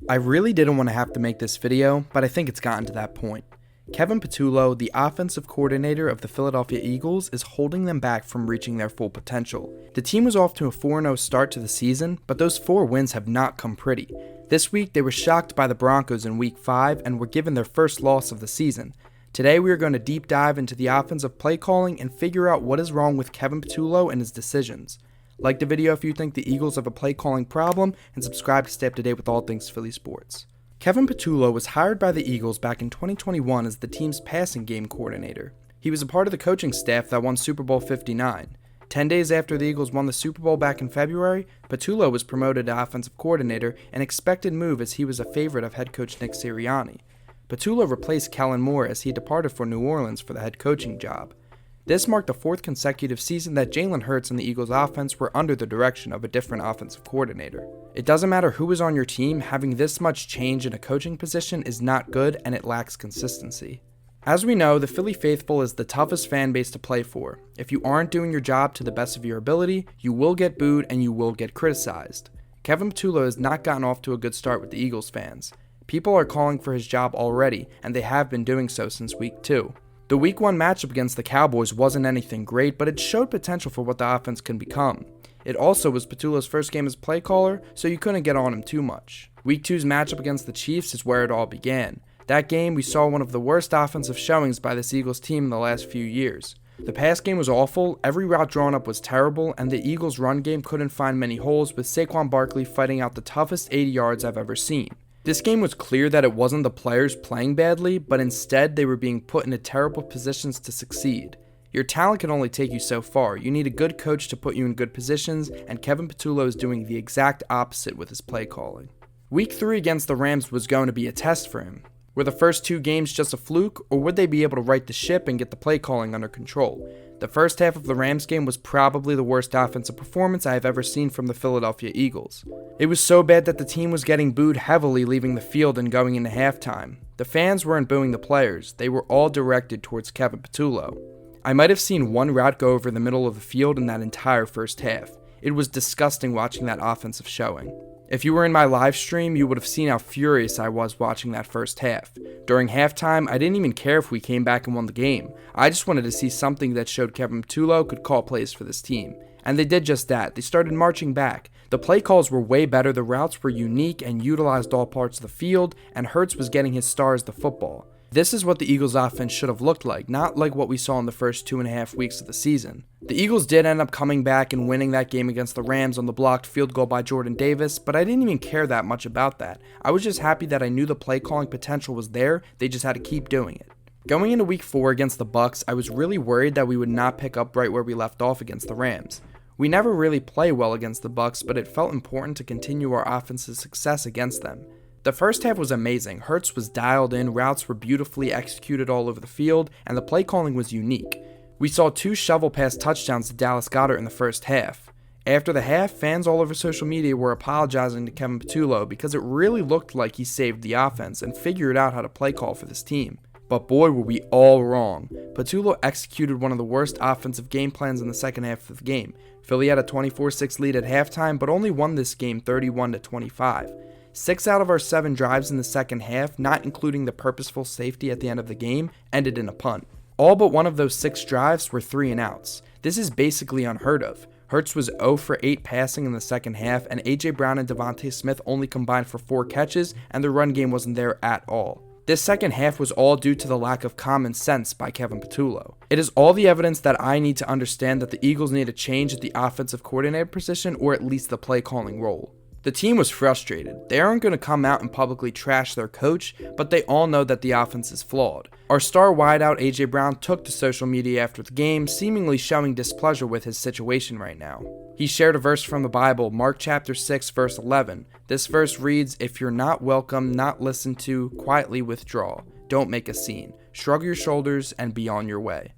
I really didn't want to have to make this video, but I think it's gotten to that point. Kevin Patullo, the offensive coordinator of the Philadelphia Eagles, is holding them back from reaching their full potential. The team was off to a 4-0 start to the season, but those 4 wins have not come pretty. This week, they were shocked by the Broncos in Week 5 and were given their first loss of the season. Today, we are going to deep dive into the offensive play calling and figure out what is wrong with Kevin Patullo and his decisions. Like the video if you think the Eagles have a play calling problem, and subscribe to stay up to date with all things Philly sports. Kevin Patullo was hired by the Eagles back in 2021 as the team's passing game coordinator. He was a part of the coaching staff that won Super Bowl 59. 10 days after the Eagles won the Super Bowl back in February, Patullo was promoted to offensive coordinator, an expected move as he was a favorite of head coach Nick Sirianni. Patullo replaced Kellen Moore as he departed for New Orleans for the head coaching job. This marked the 4th consecutive season that Jalen Hurts and the Eagles' offense were under the direction of a different offensive coordinator. It doesn't matter who is on your team, having this much change in a coaching position is not good and it lacks consistency. As we know, the Philly faithful is the toughest fan base to play for. If you aren't doing your job to the best of your ability, you will get booed and you will get criticized. Kevin Patullo has not gotten off to a good start with the Eagles fans. People are calling for his job already, and they have been doing so since Week 2. The Week 1 matchup against the Cowboys wasn't anything great, but it showed potential for what the offense can become. It also was Patullo's first game as play caller, so you couldn't get on him too much. Week 2's matchup against the Chiefs is where it all began. That game, we saw one of the worst offensive showings by this Eagles team in the last few years. The pass game was awful, every route drawn up was terrible, and the Eagles' run game couldn't find many holes, with Saquon Barkley fighting out the toughest 80 yards I've ever seen. This game was clear that it wasn't the players playing badly, but instead they were being put into terrible positions to succeed. Your talent can only take you so far. You need a good coach to put you in good positions, and Kevin Patullo is doing the exact opposite with his play calling. Week 3 against the Rams was going to be a test for him. Were the first 2 games just a fluke, or would they be able to right the ship and get the play calling under control? The first half of the Rams game was probably the worst offensive performance I have ever seen from the Philadelphia Eagles. It was so bad that the team was getting booed heavily leaving the field and going into halftime. The fans weren't booing the players, they were all directed towards Kevin Patullo. I might have seen one route go over the middle of the field in that entire first half. It was disgusting watching that offensive showing. If you were in my live stream, you would have seen how furious I was watching that first half. During halftime, I didn't even care if we came back and won the game. I just wanted to see something that showed Kevin Patullo could call plays for this team. And they did just that. They started marching back. The play calls were way better, the routes were unique and utilized all parts of the field, and Hurts was getting his stars the football. This is what the Eagles' offense should have looked like, not like what we saw in the first 2.5 weeks of the season. The Eagles did end up coming back and winning that game against the Rams on the blocked field goal by Jordan Davis, but I didn't even care that much about that. I was just happy that I knew the play calling potential was there, they just had to keep doing it. Going into Week 4 against the Bucs, I was really worried that we would not pick up right where we left off against the Rams. We never really play well against the Bucs, but it felt important to continue our offense's success against them. The first half was amazing. Hurts was dialed in, routes were beautifully executed all over the field, and the play calling was unique. We saw 2 shovel pass touchdowns to Dallas Goedert in the first half. After the half, fans all over social media were apologizing to Kevin Patullo because it really looked like he saved the offense and figured out how to play call for this team. But boy, were we all wrong. Patullo executed one of the worst offensive game plans in the second half of the game. Philly had a 24-6 lead at halftime, but only won this game 31-25. 6 out of our 7 drives in the second half, not including the purposeful safety at the end of the game, ended in a punt. All but one of those 6 drives were 3 and outs. This is basically unheard of. Hurts was 0 for 8 passing in the second half, and A.J. Brown and Devontae Smith only combined for 4 catches, and the run game wasn't there at all. This second half was all due to the lack of common sense by Kevin Patullo. It is all the evidence that I need to understand that the Eagles need a change at the offensive coordinator position, or at least the play calling role. The team was frustrated. They aren't going to come out and publicly trash their coach, but they all know that the offense is flawed. Our star wideout A.J. Brown took to social media after the game, seemingly showing displeasure with his situation right now. He shared a verse from the Bible, Mark chapter 6, verse 11. This verse reads, "If you're not welcome, not listened to, quietly withdraw. Don't make a scene. Shrug your shoulders and be on your way."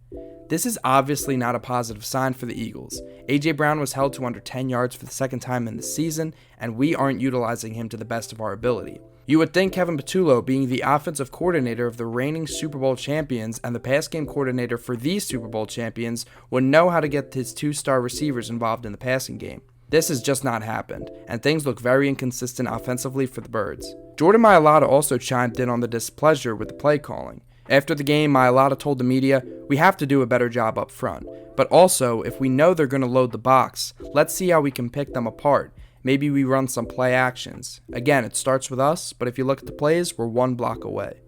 This is obviously not a positive sign for the Eagles. A.J. Brown was held to under 10 yards for the second time in the season, and we aren't utilizing him to the best of our ability. You would think Kevin Patullo, being the offensive coordinator of the reigning Super Bowl champions and the pass game coordinator for these Super Bowl champions, would know how to get his 2-star receivers involved in the passing game. This has just not happened, and things look very inconsistent offensively for the Birds. Jordan Mailata also chimed in on the displeasure with the play calling. After the game, Mailata told the media, "We have to do a better job up front. But also, if we know they're going to load the box, let's see how we can pick them apart. Maybe we run some play actions. Again, it starts with us, but if you look at the plays, we're one block away."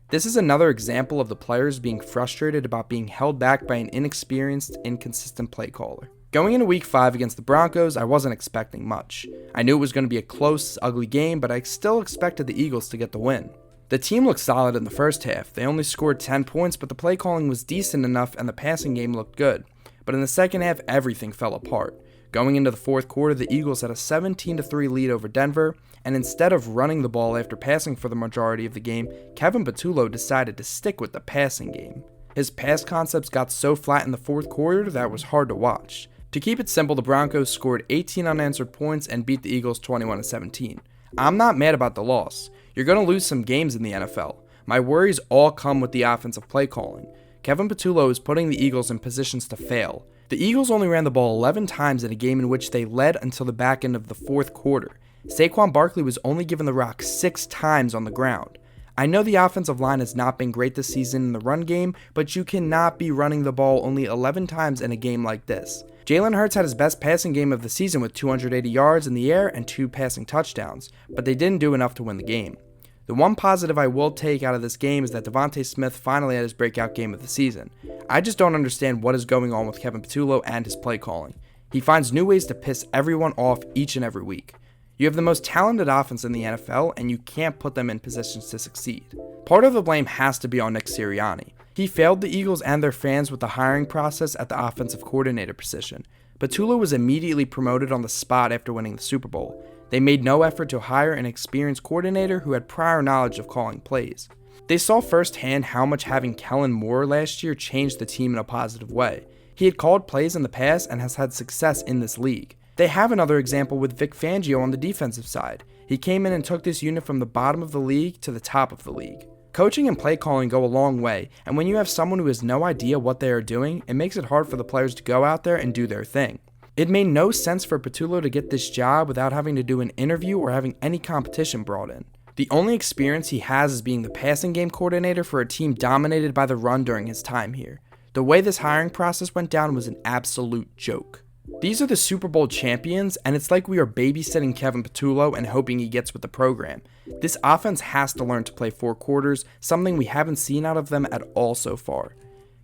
This is another example of the players being frustrated about being held back by an inexperienced, inconsistent play caller. Going into Week 5 against the Broncos, I wasn't expecting much. I knew it was going to be a close, ugly game, but I still expected the Eagles to get the win. The team looked solid in the first half. They only scored 10 points, but the play calling was decent enough and the passing game looked good. But in the second half, everything fell apart. Going into the fourth quarter, the Eagles had a 17-3 lead over Denver, and instead of running the ball after passing for the majority of the game, Kevin Patullo decided to stick with the passing game. His pass concepts got so flat in the fourth quarter that it was hard to watch. To keep it simple, the Broncos scored 18 unanswered points and beat the Eagles 21-17. I'm not mad about the loss. You're going to lose some games in the NFL. My worries all come with the offensive play calling. Kevin Patullo is putting the Eagles in positions to fail. The Eagles only ran the ball 11 times in a game in which they led until the back end of the fourth quarter. Saquon Barkley was only given the rock 6 times on the ground. I know the offensive line has not been great this season in the run game, but you cannot be running the ball only 11 times in a game like this. Jalen Hurts had his best passing game of the season with 280 yards in the air and 2 passing touchdowns, but they didn't do enough to win the game. The one positive I will take out of this game is that Devontae Smith finally had his breakout game of the season. I just don't understand what is going on with Kevin Patullo and his play calling. He finds new ways to piss everyone off each and every week. You have the most talented offense in the NFL, and you can't put them in positions to succeed. Part of the blame has to be on Nick Sirianni. He failed the Eagles and their fans with the hiring process at the offensive coordinator position. Patullo was immediately promoted on the spot after winning the Super Bowl. They made no effort to hire an experienced coordinator who had prior knowledge of calling plays. They saw firsthand how much having Kellen Moore last year changed the team in a positive way. He had called plays in the past and has had success in this league. They have another example with Vic Fangio on the defensive side. He came in and took this unit from the bottom of the league to the top of the league. Coaching and play calling go a long way, and when you have someone who has no idea what they are doing, it makes it hard for the players to go out there and do their thing. It made no sense for Patullo to get this job without having to do an interview or having any competition brought in. The only experience he has is being the passing game coordinator for a team dominated by the run during his time here. The way this hiring process went down was an absolute joke. These are the Super Bowl champions, and it's like we are babysitting Kevin Patullo and hoping he gets with the program. This offense has to learn to play 4 quarters, something we haven't seen out of them at all so far.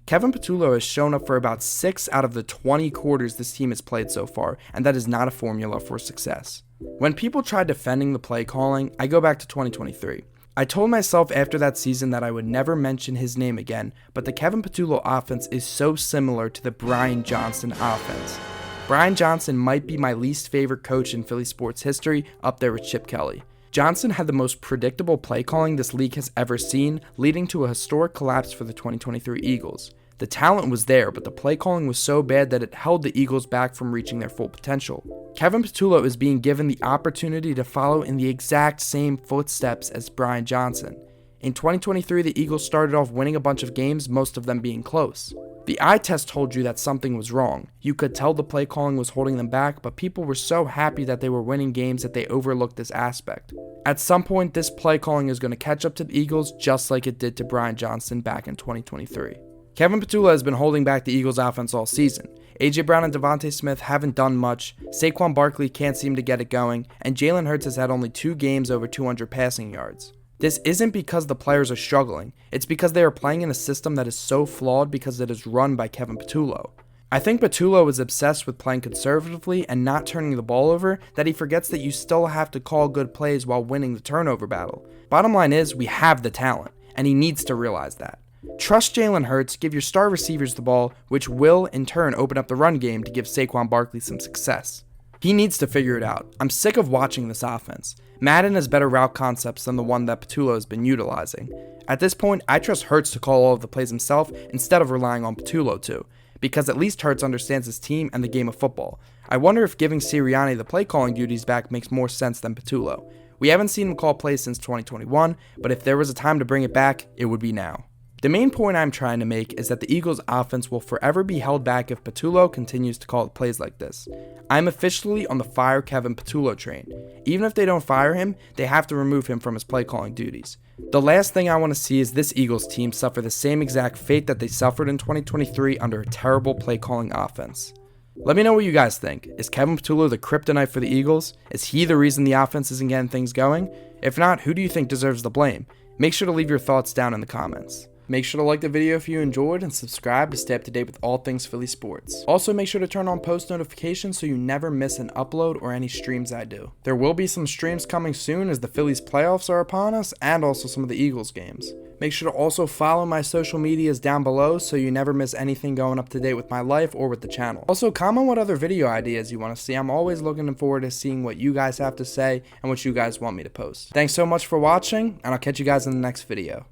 Kevin Patullo has shown up for about 6 out of the 20 quarters this team has played so far, and that is not a formula for success. When people try defending the play calling, I go back to 2023. I told myself after that season that I would never mention his name again, but the Kevin Patullo offense is so similar to the Brian Johnson offense. Brian Johnson might be my least favorite coach in Philly sports history, up there with Chip Kelly. Johnson had the most predictable play calling this league has ever seen, leading to a historic collapse for the 2023 Eagles. The talent was there, but the play calling was so bad that it held the Eagles back from reaching their full potential. Kevin Patullo is being given the opportunity to follow in the exact same footsteps as Brian Johnson. In 2023, the Eagles started off winning a bunch of games, most of them being close. The eye test told you that something was wrong. You could tell the play calling was holding them back, but people were so happy that they were winning games that they overlooked this aspect. At some point, this play calling is going to catch up to the Eagles just like it did to Brian Johnson back in 2023. Kevin Patullo has been holding back the Eagles offense all season. A.J. Brown and Devontae Smith haven't done much, Saquon Barkley can't seem to get it going, and Jalen Hurts has had only 2 games over 200 passing yards. This isn't because the players are struggling, it's because they are playing in a system that is so flawed because it is run by Kevin Patullo. I think Patullo is obsessed with playing conservatively and not turning the ball over that he forgets that you still have to call good plays while winning the turnover battle. Bottom line is, we have the talent, and he needs to realize that. Trust Jalen Hurts, give your star receivers the ball, which will, in turn, open up the run game to give Saquon Barkley some success. He needs to figure it out. I'm sick of watching this offense. Madden has better route concepts than the one that Patullo has been utilizing. At this point, I trust Hurts to call all of the plays himself instead of relying on Patullo to, because at least Hurts understands his team and the game of football. I wonder if giving Sirianni the play calling duties back makes more sense than Patullo. We haven't seen him call plays since 2021, but if there was a time to bring it back, it would be now. The main point I'm trying to make is that the Eagles' offense will forever be held back if Patullo continues to call plays like this. I'm officially on the fire Kevin Patullo train. Even if they don't fire him, they have to remove him from his play calling duties. The last thing I want to see is this Eagles team suffer the same exact fate that they suffered in 2023 under a terrible play calling offense. Let me know what you guys think. Is Kevin Patullo the kryptonite for the Eagles? Is he the reason the offense isn't getting things going? If not, who do you think deserves the blame? Make sure to leave your thoughts down in the comments. Make sure to like the video if you enjoyed and subscribe to stay up to date with all things Philly sports. Also, make sure to turn on post notifications so you never miss an upload or any streams I do. There will be some streams coming soon as the Phillies playoffs are upon us, and also some of the Eagles games. Make sure to also follow my social medias down below so you never miss anything going up to date with my life or with the channel. Also, comment what other video ideas you want to see. I'm always looking forward to seeing what you guys have to say and what you guys want me to post. Thanks so much for watching, and I'll catch you guys in the next video.